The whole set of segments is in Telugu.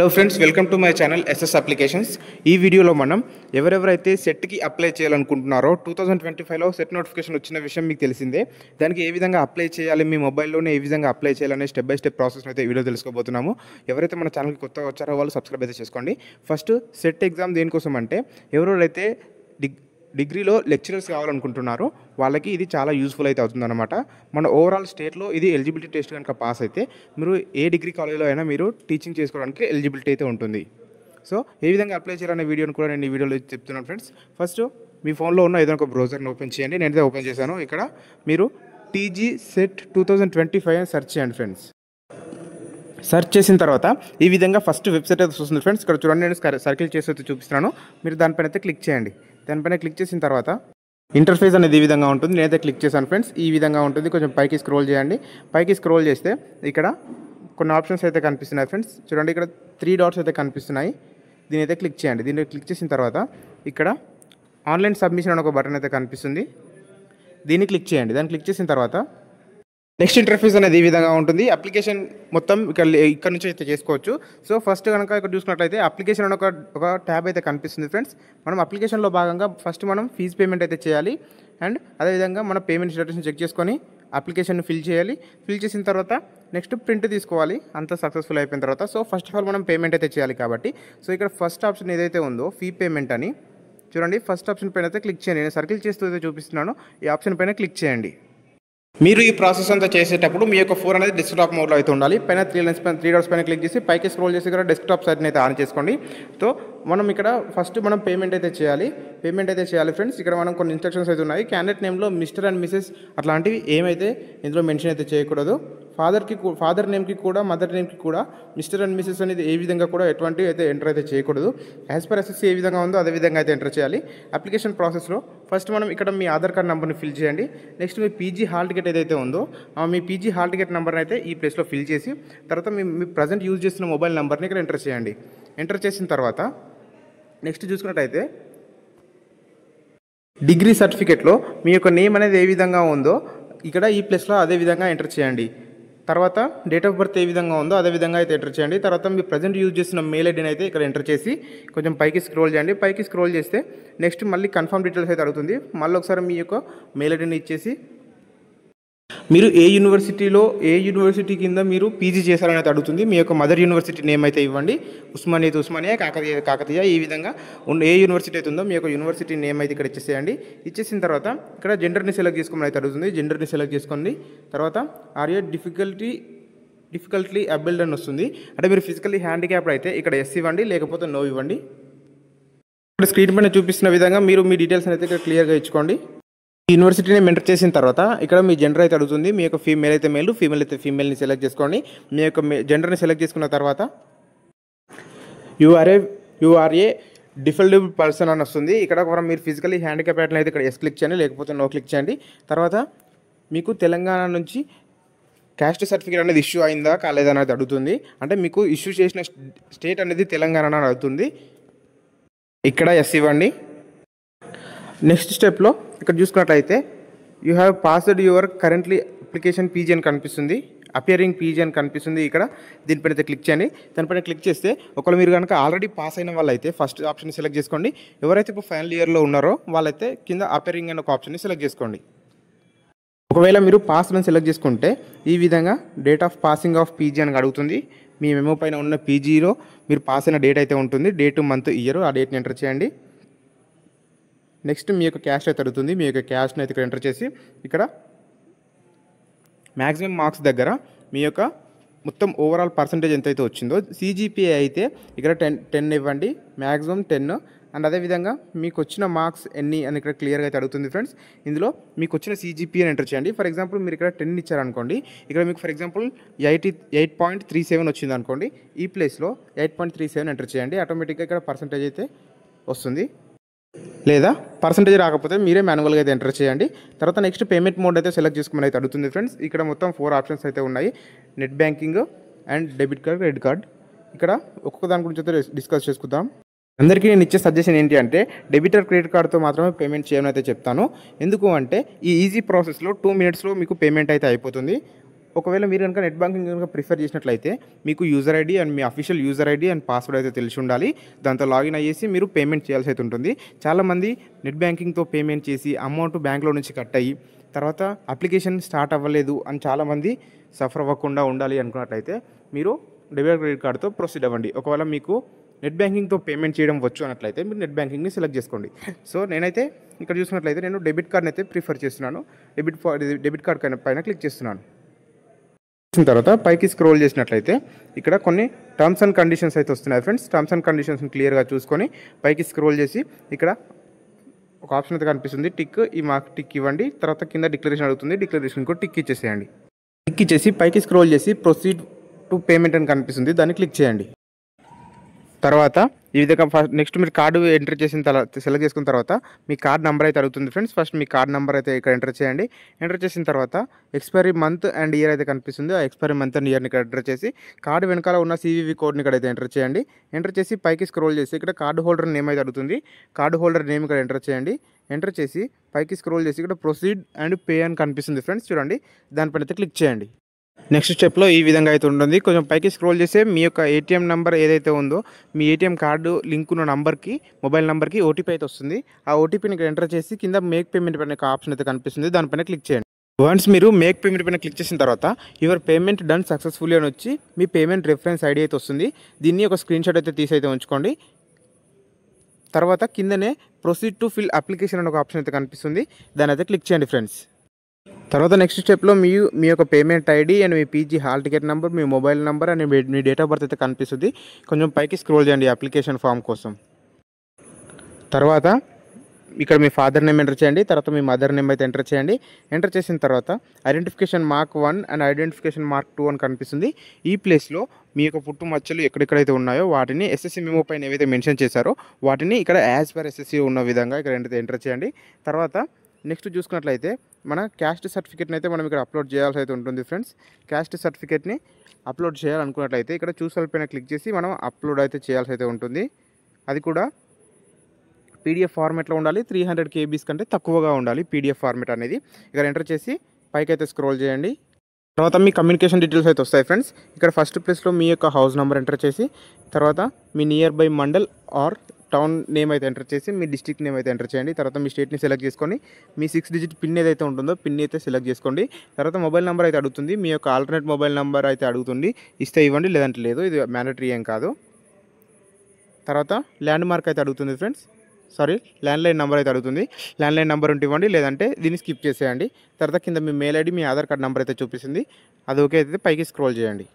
Hello friends, welcome to my channel SS applications. ఈ వీడియోలో మనం ఎవరెవరైతే సెట్కి అప్లై చేయాలనుకుంటున్నారో 2025లో సెట్ నోటిఫికేషన్ వచ్చిన విషయం మీకు తెలిసిందే. దానికి ఏ విధంగా అప్లై చేయాలి, మీ మొబైల్లోనే ఏ విధంగా అప్లై చేయాలనే స్టెప్ బై స్టెప్ ప్రాసెస్ అయితే వీడియో తెలుసుకోబోతున్నాము. ఎవరైతే మన ఛానల్కి కొత్తగా వచ్చారో వాళ్ళు సబ్స్క్రైబ్ అయితే చేసుకోండి. ఫస్ట్ సెట్ ఎగ్జామ్ దేనికోసం అంటే ఎవరైతే డిగ్రీలో లెక్చరర్స్ కావాలనుకుంటున్నారో వాళ్ళకి ఇది చాలా యూస్ఫుల్ అయితే అవుతుందన్నమాట. మన ఓవరాల్ స్టేట్లో ఇది ఎలిజిబిలిటీ టెస్ట్ కనుక పాస్ అయితే మీరు ఏ డిగ్రీ కాలేజ్లో అయినా మీరు టీచింగ్ చేసుకోవడానికి ఎలిజిబిలిటీ అయితే ఉంటుంది. సో ఏ విధంగా అప్లై చేయాలనే వీడియోని కూడా నేను ఈ వీడియోలో చెప్తున్నాను ఫ్రెండ్స్. ఫస్ట్ మీ ఫోన్లో ఉన్న ఏదైనా ఒక బ్రౌజర్ని ఓపెన్ చేయండి. నేనైతే ఓపెన్ చేశాను. ఇక్కడ మీరు టీజీ సెట్ 2025 అని సెర్చ్ చేయండి ఫ్రెండ్స్. సెర్చ్ చేసిన తర్వాత ఈ విధంగా ఫస్ట్ వెబ్సైట్ అయితే వస్తుంది ఫ్రెండ్స్. ఇక్కడ చూడండి, నేను సర్కిల్ చేసి అయితే చూపిస్తున్నాను. మీరు దానిపైన అయితే క్లిక్ చేయండి. దానిపైన క్లిక్ చేసిన తర్వాత ఇంటర్ఫేస్ అనేది ఈ విధంగా ఉంటుంది. నేనైతే క్లిక్ చేశాను ఫ్రెండ్స్. ఈ విధంగా ఉంటుంది. కొంచెం పైకి స్క్రోల్ చేయండి. పైకి స్క్రోల్ చేస్తే ఇక్కడ కొన్ని ఆప్షన్స్ అయితే కనిపిస్తున్నాయి ఫ్రెండ్స్. చూడండి, ఇక్కడ 3 డాట్స్ అయితే కనిపిస్తున్నాయి. దీని అయితే క్లిక్ చేయండి. దీన్ని క్లిక్ చేసిన తర్వాత ఇక్కడ ఆన్లైన్ సబ్మిషన్ అని ఒక బటన్ అయితే కనిపిస్తుంది. దీన్ని క్లిక్ చేయండి. దాన్ని క్లిక్ చేసిన తర్వాత నెక్స్ట్ ఇంటర్ఫేస్ అనేది ఈ విధంగా ఉంటుంది. అప్లికేషన్ మొత్తం ఇక్కడ నుంచి అయితే చేసుకోవచ్చు. సో ఫస్ట్ కనుక ఇక్కడ చూసుకున్నట్లయితే అప్లికేషన్ అని ఒక ట్యాబ్ అయితే కనిపిస్తుంది ఫ్రెండ్స్. మనం అప్లికేషన్లో భాగంగా ఫస్ట్ మనం ఫీజు పేమెంట్ అయితే చేయాలి. అండ్ అదేవిధంగా మన పేమెంట్ స్టేటస్ని చెక్ చేసుకొని అప్లికేషన్ ఫిల్ చేయాలి. ఫిల్ చేసిన తర్వాత నెక్స్ట్ ప్రింట్ తీసుకోవాలి. అంతా సక్సెస్ఫుల్ అయిపోయిన తర్వాత సో ఫస్ట్ ఆఫ్ ఆల్ మనం పేమెంట్ అయితే చేయాలి కాబట్టి సో ఇక్కడ ఫస్ట్ ఆప్షన్ ఏదైతే ఉందో ఫీ పేమెంట్ అని చూడండి. ఫస్ట్ ఆప్షన్ పైన అయితే క్లిక్ చేయండి. నేను సర్కిల్ చేస్తూ అయితే చూపిస్తున్నాను. ఈ ఆప్షన్ పైన క్లిక్ చేయండి. మీరు ఈ ప్రాసెస్ అంతా చేసేటప్పుడు మీ యొక్క ఫోన్ అనేది డెస్క్టాప్ మోడ్లో అయితే ఉండాలి. పైన 3 డాట్స్ పైన క్లిక్ చేసి పైకి స్క్రోల్ చేసి ఇక్కడ డెస్క్టాప్ సైట్ని అయితే ఆన్ చేసుకోండి. సో మనం ఇక్కడ ఫస్ట్ మనం పేమెంట్ అయితే చేయాలి ఫ్రెండ్స్. ఇక్కడ మనం కొన్ని ఇన్స్ట్రక్షన్స్ అయితే ఉన్నాయి. క్యాండిడేట్ నేమ్లో మిస్టర్ అండ్ మిసెస్ అట్లాంటివి ఏమైతే ఇందులో మెన్షన్ అయితే చేయకూడదు. ఫాదర్ నేమ్కి కూడా మదర్ నేమ్కి కూడా మిస్టర్ అండ్ మిసెస్ అనేది ఏ విధంగా కూడా ఎటువంటి అయితే ఎంటర్ అయితే చేయకూడదు. యాజ్ పర్ ఎస్ఎస్సీ ఏ విధంగా ఉందో అదే విధంగా అయితే ఎంటర్ చేయాలి. అప్లికేషన్ ప్రాసెస్లో ఫస్ట్ మనం ఇక్కడ మీ ఆధార్ కార్డ్ నెంబర్ని ఫిల్ చేయండి. నెక్స్ట్ మీ పీజీ హాల్ టికెట్ ఏదైతే ఉందో మీ పీజీ హాల్ టికెట్ నెంబర్ని అయితే ఈ ప్లేస్లో ఫిల్ చేసి తర్వాత మీ ప్రజెంట్ యూజ్ చేస్తున్న మొబైల్ నెంబర్ని ఇక్కడ ఎంటర్ చేయండి. ఎంటర్ చేసిన తర్వాత నెక్స్ట్ చూసుకున్నట్టయితే డిగ్రీ సర్టిఫికేట్లో మీ యొక్క నేమ్ అనేది ఏ విధంగా ఉందో ఇక్కడ ఈ ప్లేస్లో అదే విధంగా ఎంటర్ చేయండి. తర్వాత డేట్ ఆఫ్ బర్త్ ఏ విధంగా ఉందో అదే విధంగా అయితే ఎంటర్ చేయండి. తర్వాత మీ ప్రజెంట్ యూజ్ చేసిన మెయిల్ ఐడిని అయితే ఇక్కడ ఎంటర్ చేసి కొంచెం పైకి స్క్రోల్ చేయండి. పైకి స్క్రోల్ చేస్తే నెక్స్ట్ మళ్ళీ కన్ఫర్మ్ డీటెయిల్స్ అయితే అడుగుతుంది. మళ్ళీ ఒకసారి మీ యొక్క మెయిల్ ఐడిని ఇచ్చేసి మీరు ఏ యూనివర్సిటీ కింద మీరు పీజీ చేశారని అయితే అడుగుతుంది. మీ యొక్క మదర్ యూనివర్సిటీ నేమ్ అయితే ఇవ్వండి. ఉస్మానియా, కాకతీయ ఈ విధంగా ఏ యూనివర్సిటీ అయితే ఉందో మీ యొక్క యూనివర్సిటీ నేమ్ అయితే ఇక్కడ ఇచ్చేసేయండి. ఇచ్చేసిన తర్వాత ఇక్కడ జెండర్ని సెలెక్ట్ చేసుకోమని అయితే అడుగుతుంది. జెండర్ని సెలెక్ట్ చేసుకోండి. తర్వాత ఆర్ యూ డిఫికల్ట్లీ అబిల్డ్ అని వస్తుంది. అంటే మీరు ఫిజికల్లీ హ్యాండిక్యాప్డ్ అయితే ఇక్కడ ఎస్ ఇవ్వండి, లేకపోతే నో ఇవ్వండి. ఇక్కడ స్క్రీన్ పైన చూపిస్తున్న విధంగా మీరు మీ డీటెయిల్స్ అయితే ఇక్కడ క్లియర్గా ఇచ్చుకోండి. యూనివర్సిటీని ఎంటర్ చేసిన తర్వాత ఇక్కడ మీ జెండర్ అయితే అడుగుతుంది. మీ యొక్క ఫీమేల్ అయితే మేల్, ఫీమేల్ అయితే ఫీమేల్ని సెలెక్ట్ చేసుకోండి. మీ యొక్క జెండర్ని సెలెక్ట్ చేసుకున్న తర్వాత యు ఆర్ ఏ డిఫెల్డబుల్ పర్సన్ అని వస్తుంది. ఇక్కడ కూడా మీరు ఫిజికల్లీ హ్యాండిక్యాప్ అయితే ఇక్కడ ఎస్ క్లిక్ చేయండి, లేకపోతే నో క్లిక్ చేయండి. తర్వాత మీకు తెలంగాణ నుంచి క్యాస్ట్ సర్టిఫికేట్ అనేది ఇష్యూ అయిందా కాలేదా అనేది అడుగుతుంది. అంటే మీకు ఇష్యూ చేసిన స్టేట్ అనేది తెలంగాణ అని అడుగుతుంది. ఇక్కడ ఎస్ ఇవ్వండి. నెక్స్ట్ స్టెప్లో ఇక్కడ చూసుకున్నట్లయితే you have passed your currently application PG అని కనిపిస్తుంది. అపియరింగ్ పీజీ అని కనిపిస్తుంది. ఇక్కడ దీనిపైన అయితే క్లిక్ చేయండి. దానిపైన క్లిక్ చేస్తే ఒకవేళ మీరు కనుక ఆల్రెడీ పాస్ అయిన వాళ్ళైతే ఫస్ట్ ఆప్షన్ సెలెక్ట్ చేసుకోండి. ఎవరైతే ఇప్పుడు ఫైనల్ ఇయర్లో ఉన్నారో వాళ్ళైతే కింద అపియరింగ్ అనే ఒక ఆప్షన్ని సెలెక్ట్ చేసుకోండి. ఒకవేళ మీరు పాస్ అని సెలెక్ట్ చేసుకుంటే ఈ విధంగా date of passing of PG అని అడుగుతుంది. మీ మెమో పైన ఉన్న పీజీలో మీరు పాస్ అయిన డేట్ అయితే ఉంటుంది. డేటు, మంత్, ఇయర్ ఆ డేట్ని ఎంటర్ చేయండి. నెక్స్ట్ మీ యొక్క క్యాస్ట్ అయితే అడుగుతుంది. మీ యొక్క క్యాస్ట్ని అయితే ఇక్కడ ఎంటర్ చేసి ఇక్కడ మ్యాక్సిమం మార్క్స్ దగ్గర మీ యొక్క మొత్తం ఓవరాల్ పర్సంటేజ్ ఎంత అయితే వచ్చిందో CGPA అయితే ఇక్కడ 10 ఇవ్వండి, మ్యాక్సిమం 10. అండ్ అదేవిధంగా మీకు వచ్చిన మార్క్స్ ఎన్ని అని ఇక్కడ క్లియర్గా అయితే అడుగుతుంది ఫ్రెండ్స్. ఇందులో మీకు వచ్చిన CGPA ఎంటర్ చేయండి. ఫర్ ఎగ్జాంపుల్ మీరు ఇక్కడ 10 ఇచ్చారనుకోండి. ఇక్కడ మీకు ఫర్ ఎగ్జాంపుల్ 8.37 వచ్చింది అనుకోండి. ఈ ప్లేస్లో 8.37 ఎంటర్ చేయండి. ఆటోమేటిక్గా ఇక్కడ పర్సంటేజ్ అయితే వస్తుంది. లేదా పర్సంటేజ్ రాకపోతే మీరే మాన్యువల్గా అయితే ఎంటర్ చేయండి. తర్వాత నెక్స్ట్ పేమెంట్ మోడ్ అయితే సెలెక్ట్ చేసుకోమని అయితే అడుగుతుంది ఫ్రెండ్స్. ఇక్కడ మొత్తం 4 ఆప్షన్స్ అయితే ఉన్నాయి. Net banking and debit card, credit card. ఇక్కడ ఒక్కొక్క దాని గురించి అయితే డిస్కస్ చేసుకుందాం. అందరికీ నేను ఇచ్చే సజెషన్ ఏంటి అంటే డెబిట్ ఆర్ క్రెడిట్ కార్డ్తో మాత్రమే పేమెంట్ చేయమని అయితే చెప్తాను. ఎందుకు అంటే ఈ ఈజీ ప్రాసెస్లో 2 minutesలో మీకు పేమెంట్ అయితే అయిపోతుంది. ఒకవేళ మీరు కనుక నెట్ బ్యాంకింగ్ కనుక ప్రిఫర్ చేసినట్లయితే మీకు user ID and me official user ID and password అయితే తెలిసి ఉండాలి. దాంతో లాగిన్ అయ్యేసి మీరు పేమెంట్ చేయాల్సి అయితే ఉంటుంది. చాలామంది నెట్ బ్యాంకింగ్తో పేమెంట్ చేసి అమౌంట్ బ్యాంక్లో నుంచి కట్ అయ్యి తర్వాత అప్లికేషన్ స్టార్ట్ అవ్వలేదు అని చాలామంది సఫర్ అవ్వకుండా ఉండాలి అనుకున్నట్లయితే మీరు డెబిట్ క్రెడిట్ కార్డ్తో ప్రొసీడ్ అవ్వండి. ఒకవేళ మీకు నెట్ బ్యాంకింగ్తో పేమెంట్ చేయడం వచ్చు అన్నట్లయితే మీరు నెట్ బ్యాంకింగ్ని సెలెక్ట్ చేసుకోండి. సో నేనైతే ఇక్కడ చూసినట్లయితే నేను డెబిట్ కార్డ్ని అయితే ప్రిఫర్ చేస్తున్నాను. డెబిట్ కార్డ్ పైన క్లిక్ చేస్తున్నాను. చేసిన తర్వాత పైకి స్క్రోల్ చేసినట్లయితే ఇక్కడ కొన్ని టర్మ్స్ అండ్ కండిషన్స్ అయితే వస్తున్నాయి ఫ్రెండ్స్. టర్మ్స్ అండ్ కండిషన్స్ని క్లియర్గా చూసుకొని పైకి స్క్రోల్ చేసి ఇక్కడ ఒక ఆప్షన్ అయితే కనిపిస్తుంది టిక్. ఈ మాకు టిక్ ఇవ్వండి. తర్వాత కింద డిక్లరేషన్ అడుగుతుంది. డిక్లరేషన్ కూడా టిక్ ఇచ్చేసేయండి. టిక్ ఇచ్చేసి పైకి స్క్రోల్ చేసి ప్రొసీడ్ టు పేమెంట్ అని కనిపిస్తుంది, దాన్ని క్లిక్ చేయండి. తర్వాత ఈ విధంగా నెక్స్ట్ మీరు కార్డు ఎంటర్ చేసిన తర్వాత సెలెక్ట్ చేసుకున్న తర్వాత మీ కార్డ్ నెంబర్ అయితే అడుగుతుంది ఫ్రెండ్స్. ఫస్ట్ మీ కార్డ్ నెంబర్ అయితే ఇక్కడ ఎంటర్ చేయండి. ఎంటర్ చేసిన తర్వాత ఎక్స్పైరీ మంత్ అండ్ ఇయర్ అయితే కనిపిస్తుంది. ఆ ఎక్స్పైరీ మంత్ అండ్ ఇయర్ని ఇక్కడ ఎంటర్ చేసి కార్డు వెనకాల ఉన్న CVV కోడ్ని ఇక్కడ అయితే ఎంటర్ చేయండి. ఎంటర్ చేసి పైకి స్క్రోల్ చేసి ఇక్కడ కార్డు హోల్డర్ నేమ్ అయితే అడుగుతుంది. కార్డు హోల్డర్ నేమ్ ఇక్కడ ఎంటర్ చేయండి. ఎంటర్ చేసి పైకి స్క్రోల్ చేసి ఇక్కడ ప్రొసీడ్ అండ్ పే అని కనిపిస్తుంది ఫ్రెండ్స్. చూడండి, దానిపైన అయితే క్లిక్ చేయండి. నెక్స్ట్ స్టెప్లో ఈ విధంగా అయితే ఉంటుంది. కొంచెం పైకి స్క్రోల్ చేస్తే మీ యొక్క ATM నెంబర్ ఏదైతే ఉందో మీ ATM కార్డు లింక్ ఉన్న నంబర్కి మొబైల్ నెంబర్కి OTP అయితే వస్తుంది. ఆ OTPని ఇక్కడ ఎంటర్ చేసి కింద మేక్ పేమెంట్ పైన ఆప్షన్ అయితే కనిపిస్తుంది, దానిపైన క్లిక్ చేయండి. వన్స్ మీరు మేక్ పేమెంట్ పైన క్లిక్ చేసిన తర్వాత యువర్ పేమెంట్ డన్ సక్సెస్ఫుల్లీ అని వచ్చి మీ పేమెంట్ రిఫరెన్స్ ఐడి అయితే వస్తుంది. దీన్ని ఒక స్క్రీన్ షాట్ అయితే తీసి అయితే ఉంచుకోండి. తర్వాత కిందనే ప్రొసీడ్ టు ఫిల్ అప్లికేషన్ అని ఒక ఆప్షన్ అయితే కనిపిస్తుంది, దాని అయితే క్లిక్ చేయండి ఫ్రెండ్స్. తర్వాత నెక్స్ట్ స్టెప్లో మీ యొక్క payment ID and me PG hall ticket number, me mobile number and me date of birth అయితే కనిపిస్తుంది. కొంచెం పైకి స్క్రోల్ చేయండి అప్లికేషన్ ఫామ్ కోసం. తర్వాత ఇక్కడ మీ ఫాదర్ నేమ్ ఎంటర్ చేయండి. తర్వాత మీ మదర్ నేమ్ అయితే ఎంటర్ చేయండి. ఎంటర్ చేసిన తర్వాత identification mark 1 and identification mark 2 అని కనిపిస్తుంది. ఈ ప్లేస్లో మీ యొక్క పుట్టు మచ్చలు ఎక్కడెక్కడైతే ఉన్నాయో వాటిని SSC మెమో పైన ఏవైతే మెన్షన్ చేశారో వాటిని ఇక్కడ యాజ్ పర్ SSC ఉన్న విధంగా ఇక్కడ ఎంటర్ చేయండి. తర్వాత నెక్స్ట్ చూసుకున్నట్లయితే మన క్యాస్ట్ సర్టిఫికేట్ని అయితే మనం ఇక్కడ అప్లోడ్ చేయాల్సి అయితే ఉంటుంది ఫ్రెండ్స్. క్యాస్ట్ సర్టిఫికేట్ని అప్లోడ్ చేయాలనుకున్నట్లయితే ఇక్కడ చూసాల పైన క్లిక్ చేసి మనం అప్లోడ్ అయితే చేయాల్సి అయితే ఉంటుంది. అది కూడా PDF ఫార్మేట్లో ఉండాలి. 300 KB కంటే తక్కువగా ఉండాలి PDF ఫార్మేట్ అనేది. ఇక్కడ ఎంటర్ చేసి పైకి అయితే స్క్రోల్ చేయండి. తర్వాత మీ కమ్యూనికేషన్ డీటెయిల్స్ అయితే వస్తాయి ఫ్రెండ్స్. ఇక్కడ ఫస్ట్ ప్లేస్లో మీ యొక్క హౌస్ నెంబర్ ఎంటర్ చేసి తర్వాత మీ nearby mandal or town name అయితే ఎంటర్ చేసి మీ డిస్ట్రిక్ట్ నేమ్ అయితే ఎంటర్ చేయండి. తర్వాత మీ స్టేట్ని సెలెక్ట్ చేసుకొని మీ 6 డిజిట్ పిన్ ఏదైతే ఉంటుందో పిన్ అయితే సెలెక్ట్ చేసుకోండి. తర్వాత మొబైల్ నెంబర్ అయితే అడుగుతుంది. మీ యొక్క ఆల్టర్నేట్ మొబైల్ నెంబర్ అయితే అడుగుతుంది. ఇస్తే ఇవ్వండి, లేదంటే లేదు. ఇది మ్యాండటరీ ఏం కాదు. తర్వాత ల్యాండ్ మార్క్ అయితే అడుగుతుంది ఫ్రెండ్స్. ల్యాండ్లైన్ నెంబర్ అయితే అడుగుతుంది. ల్యాండ్లైన్ నెంబర్ ఉంటే ఇవ్వండి, లేదంటే దీన్ని స్కిప్ చేసేయండి. తర్వాత కింద మీ మెయిల్ ఐడి, మీ ఆధార్ కార్డ్ నెంబర్ అయితే చూపిస్తుంది. అది ఓకే అయితే పైకి స్క్రోల్ చేయండి.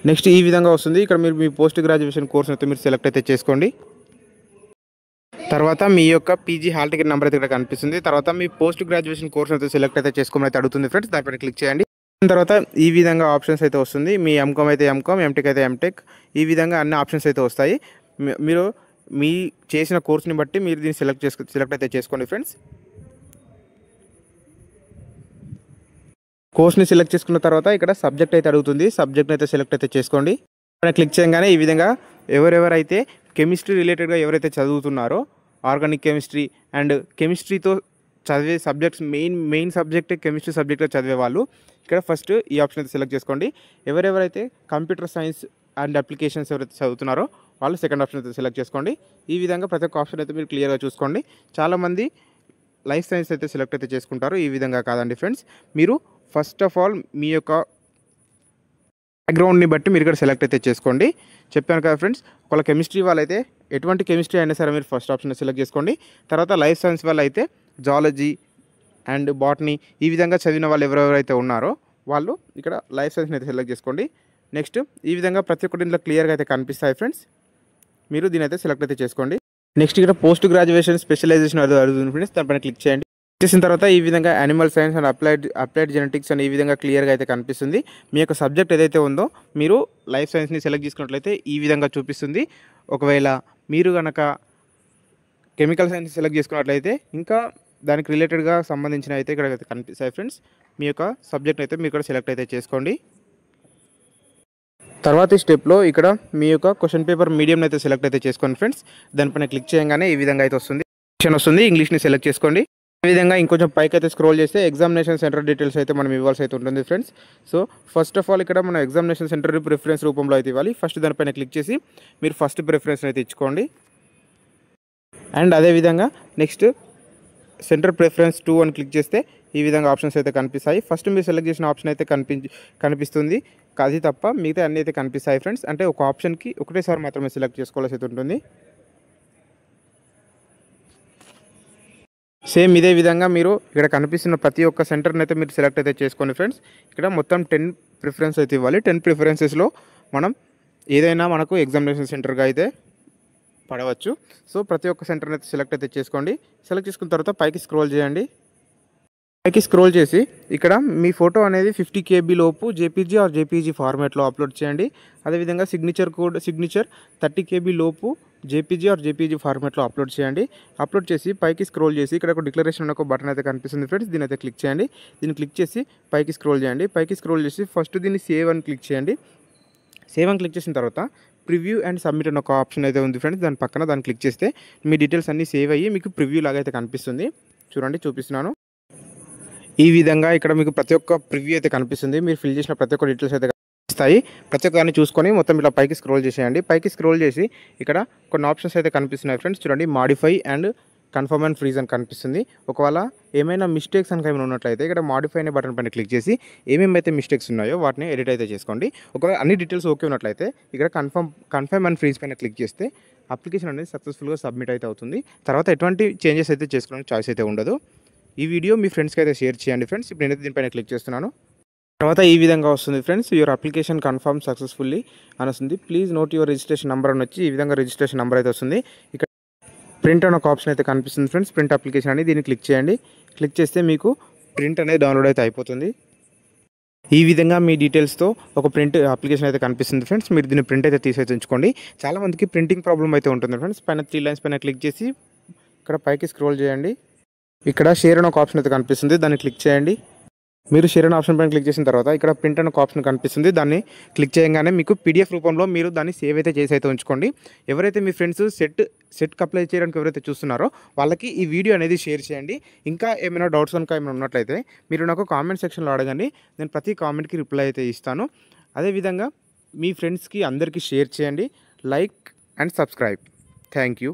నెక్స్ట్ ఈ విధంగా వస్తుంది. ఇక్కడ మీరు మీ పోస్ట్ గ్రాడ్యుయేషన్ కోర్స్ అయితే మీరు సెలెక్ట్ అయితే చేసుకోండి. తర్వాత మీ యొక్క PG హాల్ టికెట్ నెంబర్ అయితే ఇక్కడ కనిపిస్తుంది. తర్వాత మీ పోస్ట్ గ్రాడ్యుయేషన్ కోర్స్ అయితే సెలెక్ట్ అయితే చేసుకోమని అయితే అడుగుతుంది ఫ్రెండ్స్. దానిపైన క్లిక్ చేయండి. తర్వాత ఈ విధంగా ఆప్షన్స్ అయితే వస్తుంది. మీ MCOM అయితే MCOM, MTech అయితే MTech, ఈ విధంగా అన్ని ఆప్షన్స్ అయితే వస్తాయి. మీరు మీ చేసిన కోర్స్ని బట్టి మీరు దీన్ని సెలెక్ట్ అయితే చేసుకోండి ఫ్రెండ్స్. కోర్స్ని సెలెక్ట్ చేసుకున్న తర్వాత ఇక్కడ సబ్జెక్ట్ అయితే అడుగుతుంది. సబ్జెక్ట్ని అయితే సెలెక్ట్ అయితే చేసుకోండి. క్లిక్ చేయగానే ఈ విధంగా ఎవరెవరైతే కెమిస్ట్రీ రిలేటెడ్గా ఎవరైతే చదువుతున్నారో ఆర్గానిక్ కెమిస్ట్రీ అండ్ కెమిస్ట్రీతో చదివే సబ్జెక్ట్స్ మెయిన్ సబ్జెక్ట్ కెమిస్ట్రీ సబ్జెక్ట్లో చదివే వాళ్ళు ఇక్కడ ఫస్ట్ ఈ ఆప్షన్ అయితే సెలెక్ట్ చేసుకోండి. ఎవరెవరైతే కంప్యూటర్ సైన్స్ అండ్ అప్లికేషన్స్ ఎవరైతే చదువుతున్నారో వాళ్ళు సెకండ్ ఆప్షన్ అయితే సెలెక్ట్ చేసుకోండి. ఈ విధంగా ప్రతి ఒక్క ఆప్షన్ అయితే మీరు క్లియర్గా చూసుకోండి. చాలామంది లైఫ్ సైన్స్ అయితే సెలెక్ట్ అయితే చేసుకుంటారు. ఈ విధంగా కాదండి ఫ్రెండ్స్. మీరు ఫస్ట్ ఆఫ్ ఆల్ మీ యొక్క బ్యాక్గ్రౌండ్ని బట్టి మీరు ఇక్కడ సెలెక్ట్ అయితే చేసుకోండి. చెప్పాను కదా ఫ్రెండ్స్, ఒకవేళ కెమిస్ట్రీ వాళ్ళైతే ఎటువంటి కెమిస్ట్రీ అయినా సరే మీరు ఫస్ట్ ఆప్షన్ సెలెక్ట్ చేసుకోండి. తర్వాత లైఫ్ సైన్స్ వాళ్ళు అయితే జాలజీ అండ్ బాటనీ ఈ విధంగా చదివిన వాళ్ళు ఎవరెవరైతే ఉన్నారో వాళ్ళు ఇక్కడ లైఫ్ సైన్స్ని అయితే సెలెక్ట్ చేసుకోండి. నెక్స్ట్ ఈ విధంగా ప్రతి ఒక్కటి ఇందులో క్లియర్గా అయితే కనిపిస్తాయి ఫ్రెండ్స్. మీరు దీని అయితే సెలెక్ట్ అయితే చేసుకోండి. నెక్స్ట్ ఇక్కడ పోస్ట్ గ్రాడ్యుయేషన్ స్పెషలైజేషన్ అడుగుతుంది ఫ్రెండ్స్. దానిపైన క్లిక్ చేయండి. చేసిన తర్వాత ఈ విధంగా animal science and applied genetics అని ఈ విధంగా క్లియర్గా అయితే కనిపిస్తుంది. మీ యొక్క సబ్జెక్ట్ ఏదైతే ఉందో మీరు లైఫ్ సైన్స్ని సెలెక్ట్ చేసుకున్నట్లయితే ఈ విధంగా చూపిస్తుంది. ఒకవేళ మీరు కనుక కెమికల్ సైన్స్ సెలెక్ట్ చేసుకున్నట్లయితే ఇంకా దానికి రిలేటెడ్గా సంబంధించిన అయితే ఇక్కడ కనిపిస్తాయి ఫ్రెండ్స్. మీ యొక్క సబ్జెక్ట్ అయితే మీరు ఇక్కడ సెలెక్ట్ అయితే చేసుకోండి. తర్వాతి స్టెప్లో ఇక్కడ మీ యొక్క క్వశ్చన్ పేపర్ మీడియం అయితే సెలెక్ట్ అయితే చేసుకోండి ఫ్రెండ్స్. దానిపైన క్లిక్ చేయగానే ఈ విధంగా అయితే వస్తుంది. ఇంగ్లీష్ని సెలెక్ట్ చేసుకోండి. ఈ విధంగా ఇంకొంచెం పైకి అయితే స్క్రోల్ చేస్తే ఎగ్జామినేషన్ సెంటర్ డీటెయిల్స్ అయితే మనం ఇవ్వాల్సి అయితే ఉంటుంది friends. So first of all ఇక్కడ మనం ఎగ్జామినేషన్ సెంటర్ ప్రిఫరెన్స్ రూపంలో అయితే ఇవ్వాలి. ఫస్ట్ దానిపైన క్లిక్ చేసి మీరు ఫస్ట్ ప్రిఫరెన్స్ అయితే ఇచ్చుకోండి. అండ్ అదేవిధంగా నెక్స్ట్ సెంటర్ ప్రిఫరెన్స్ 2 అని క్లిక్ చేస్తే ఈ విధంగా ఆప్షన్స్ అయితే కనిపిస్తాయి. ఫస్ట్ మీరు సెలెక్ట్ చేసిన ఆప్షన్ అయితే కనిపిస్తుంది. అది తప్ప మిగతా అన్నీ అయితే కనిపిస్తాయి ఫ్రెండ్స్. అంటే ఒక ఆప్షన్కి ఒకటేసారి మాత్రమే సెలెక్ట్ చేసుకోవాల్సి అయితే ఉంటుంది. సేమ్ ఇదే విధంగా మీరు ఇక్కడ కనిపిస్తున్న ప్రతి ఒక్క సెంటర్ని అయితే మీరు సెలెక్ట్ అయితే చేసుకోండి ఫ్రెండ్స్. ఇక్కడ మొత్తం 10 ప్రిఫరెన్స్ అయితే ఇవ్వాలి. 10 ప్రిఫరెన్సెస్లో మనం ఏదైనా మనకు ఎగ్జామినేషన్ సెంటర్గా అయితే పడవచ్చు. సో ప్రతి ఒక్క సెంటర్ని అయితే సెలెక్ట్ అయితే చేసుకోండి. సెలెక్ట్ చేసుకున్న తర్వాత పైకి స్క్రోల్ చేయండి. పైకి స్క్రోల్ చేసి ఇక్కడ మీ ఫోటో అనేది 50 KB లోపు జేపీజీ ఆర్ జేపీజీ ఫార్మాట్లో అప్లోడ్ చేయండి. అదేవిధంగా సిగ్నేచర్ 30 KB లోపు జేపీజీ ఆర్ జేపీజీ ఫార్మాట్లో అప్లోడ్ చేయండి. అప్లోడ్ చేసి పైకి స్క్రోల్ చేసి ఇక్కడ ఒక డిక్లరేషన్ అనే ఒక బటన్ అయితే కనిపిస్తుంది ఫ్రెండ్స్. దీని అయితే క్లిక్ చేయండి. దీన్ని క్లిక్ చేసి పైకి స్క్రోల్ చేయండి. పైకి స్క్రోల్ చేసి ఫస్ట్ దీన్ని సేవ్ అని క్లిక్ చేయండి. సేవ్ అని క్లిక్ చేసిన తర్వాత ప్రివ్యూ అండ్ సబ్మిట్ అనే ఒక ఆప్షన్ అయితే ఉంది ఫ్రెండ్స్. దాని పక్కన దాన్ని క్లిక్ చేస్తే మీ డీటెయిల్స్ అన్నీ సేవ్ అయ్యి మీకు ప్రివ్యూ లాగా అయితే కనిపిస్తుంది. చూడండి, చూపిస్తున్నాను. ఈ విధంగా ఇక్కడ మీకు ప్రతి ఒక్క ప్రివ్యూ అయితే కనిపిస్తుంది. మీరు ఫిల్ చేసిన ప్రతి ఒక్క డీటెయిల్స్ అయితే కనిపిస్తాయి. ప్రతి ఒక్కరిని చూసుకొని మొత్తం ఇలా పైకి స్క్రోల్ చేసేయండి. పైకి స్క్రోల్ చేసి ఇక్కడ కొన్ని ఆప్షన్స్ అయితే కనిపిస్తున్నాయి ఫ్రెండ్స్. చూడండి, modify and confirm and freeze అని కనిపిస్తుంది. ఒకవేళ ఏమైనా మిస్టేక్స్ కనుక ఏమైనా ఉన్నట్లయితే ఇక్కడ మాడిఫై అనే బటన్ పైన క్లిక్ చేసి ఏమేమైతే మిస్టేక్స్ ఉన్నాయో వాటిని ఎడిట్ అయితే చేసుకోండి. ఒకవేళ అన్ని డీటెయిల్స్ ఓకే ఉన్నట్లయితే ఇక్కడ కన్ఫర్మ్ అండ్ ఫ్రీజ్ పైన క్లిక్ చేస్తే అప్లికేషన్ అనేది సక్సెస్ఫుల్గా సబ్మిట్ అయితే అవుతుంది. తర్వాత ఎటువంటి చేంజెస్ అయితే చేసుకోవడానికి చాయిస్ అయితే ఉండదు. ఈ వీడియో మీ ఫ్రెండ్స్కి అయితే షేర్ చేయండి ఫ్రెండ్స్. ఇప్పుడు నేనైతే దీనిపైన క్లిక్ చేస్తున్నాను. తర్వాత ఈ విధంగా వస్తుంది friends. Your application confirm successfully అని వస్తుంది. Please note your registration number అని వచ్చి ఈ విధంగా రిజిస్ట్రేషన్ నెంబర్ అయితే వస్తుంది. ఇక్కడ ప్రింట్ అనే ఒక ఆప్షన్ అయితే కనిపిస్తుంది ఫ్రెండ్స్. ప్రింట్ అప్లికేషన్ అని దీన్ని క్లిక్ చేయండి. క్లిక్ చేస్తే మీకు ప్రింట్ అనేది డౌన్లోడ్ అయితే అయిపోతుంది. ఈ విధంగా మీ డీటెయిల్స్తో ఒక ప్రింట్ అప్లికేషన్ అయితే కనిపిస్తుంది ఫ్రెండ్స్. మీరు దీన్ని ప్రింట్ అయితే తీసి ఉంచుకోండి. చాలామందికి ప్రింటింగ్ ప్రాబ్లం అయితే ఉంటుంది ఫ్రెండ్స్. పైన 3 లైన్స్ పైన క్లిక్ చేసి ఇక్కడ పైకి స్క్రోల్ చేయండి. ఇక్కడ షేర్ అనే ఒక ఆప్షన్ అయితే కనిపిస్తుంది. దాన్ని క్లిక్ చేయండి. మీరు షేర్ అనే ఆప్షన్ పైన క్లిక్ చేసిన తర్వాత ఇక్కడ ప్రింట్ అనే ఒక ఆప్షన్ కనిపిస్తుంది. దాన్ని క్లిక్ చేయగానే మీకు PDF రూపంలో మీరు దాన్ని సేవ్ అయితే చేసి అయితే ఉంచుకోండి. ఎవరైతే మీ ఫ్రెండ్స్ సెట్కి అప్లై చేయడానికి ఎవరైతే చూస్తున్నారో వాళ్ళకి ఈ వీడియో అనేది షేర్ చేయండి. ఇంకా ఏమైనా డౌట్స్ కనుక ఏమైనా ఉన్నట్లయితే మీరు నాకు కామెంట్ సెక్షన్లో అడగండి. నేను ప్రతి కామెంట్కి రిప్లై అయితే ఇస్తాను. అదేవిధంగా మీ ఫ్రెండ్స్కి అందరికీ షేర్ చేయండి. Like and subscribe. Thank you.